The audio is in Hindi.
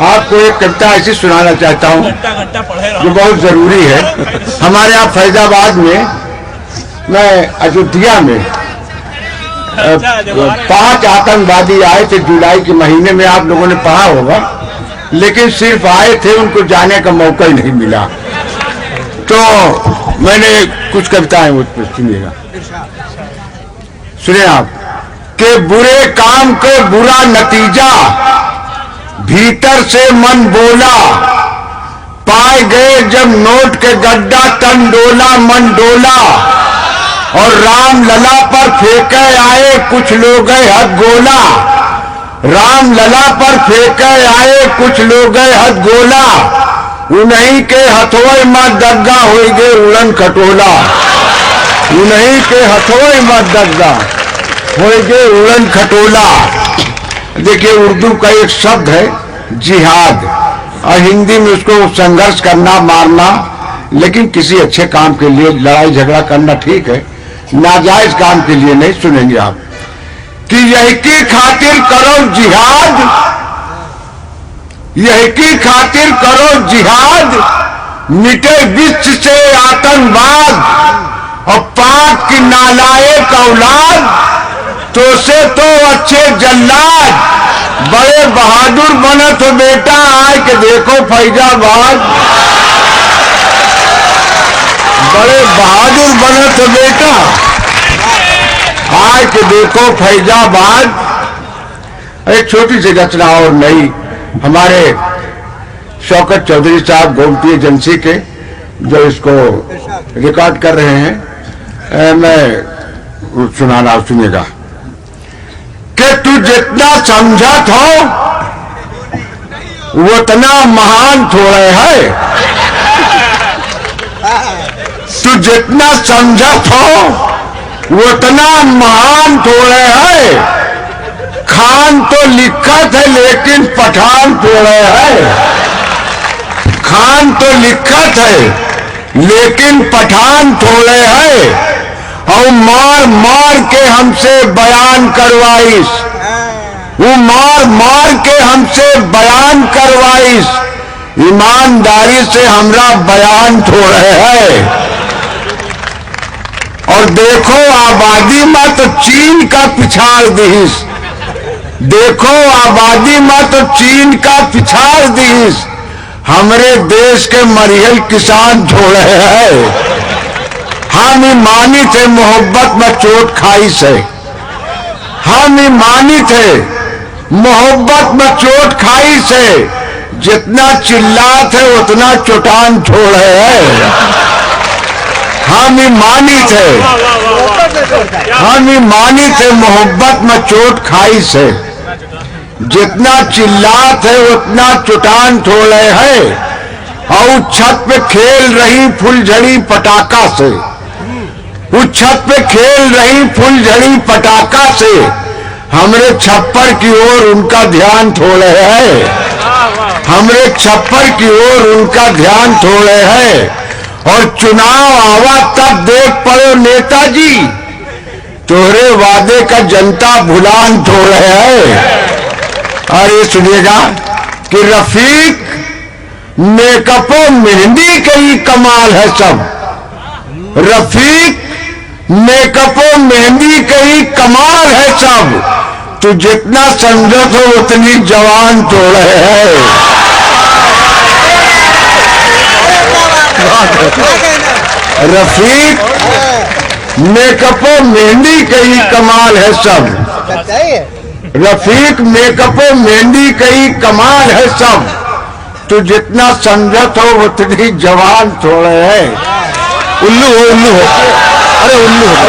आपको एक कविता ऐसी सुनाना चाहता हूँ जो बहुत जरूरी है। हमारे यहाँ फैजाबाद में, मैं अयोध्या में 5 आतंकवादी आए थे जुलाई के महीने में, आप लोगों ने पढ़ा होगा, लेकिन सिर्फ आए थे, उनको जाने का मौका ही नहीं मिला। तो मैंने कुछ कविताएं उस पर सुनिएगा, सुनिए आप। कि बुरे काम के बुरा नतीजा, भीतर से मन बोला, पाए गए जब नोट के गड्ढा, तन डोला मन डोला, और राम लला पर फेंके आए कुछ लोग हद गोला, राम लला पर फेंके आए कुछ लोग हद गोला, उन्हीं के हथों में दग्गा हो गए उड़न खटोला, उन्हीं के हथों में दग्गा हो गए उड़न खटोला। देखिए, उर्दू का एक शब्द है जिहाद, और हिंदी में उसको संघर्ष करना, मारना, लेकिन किसी अच्छे काम के लिए लड़ाई झगड़ा करना ठीक है, नाजायज काम के लिए नहीं। सुनेंगे आप कि यही की खातिर करो जिहाद, यही की खातिर करो जिहाद, मिटे विश्व से आतंकवाद, और पाक की नालायक औलाद, तो से तो अच्छे जल्लाद, बड़े बहादुर बने तो बेटा आए के देखो फैजाबाद, बड़े बहादुर बने तो बेटा आए के देखो फैजाबाद। एक छोटी सी रचना और नई, हमारे शौकत चौधरी साहब गोमती एजेंसी के जो इसको रिकॉर्ड कर रहे हैं, मैं सुनाना, सुनिएगा। कि तू जितना समझत हो उतना महान थोड़े है, तू जितना समझत हो उतना महान थोड़े है, खान तो लिखत है लेकिन पठान थोड़े है, खान तो लिखत है लेकिन पठान थोड़े है, और मार मार के हमसे बयान करवाइस, वो मार मार के हमसे बयान करवाइस, ईमानदारी से हमरा बयान थोड़े है। और देखो आबादी में तो चीन का पिछाड़ दीस, देखो आबादी में तो चीन का पिछाड़ दीस, हमरे देश के मरियल किसान थोड़े है। हम ईमानी थे मोहब्बत में चोट खाई से, हम ईमानी थे मोहब्बत में चोट खाई से, जितना चिल्लाते उतना चोटान छोड़े है। हम ईमानी थे, हम ईमानी थे मोहब्बत में चोट खाई से, जितना चिल्लाते उतना चोटान छोड़े है। और छत पे खेल रही फुलझड़ी पटाखा से, उस छत पे खेल रही फुलझड़ी पटाखा से, हमरे छप्पर की ओर उनका ध्यान थोड़े है, हमरे छप्पर की ओर उनका ध्यान थोड़े है। और चुनाव आवा तब देख पड़ो नेताजी, तोहरे वादे का जनता भुलान थोड़े है। और ये सुनिएगा कि रफीक मेकअपो मेहंदी का ही कमाल है सब, रफीक मेकअपो मेहंदी का ही कमाल है सब, तू जितना समझत हो उतनी जवान थोड़े है। रफीक मेकअपो मेहंदी का ही कमाल है सब, रफीक मेकअपो मेहंदी का ही कमाल है सब, तू जितना समझत हो उतनी जवान थोड़े है। उल्लू हो, उल्लू हो, अरे उल्लू हो।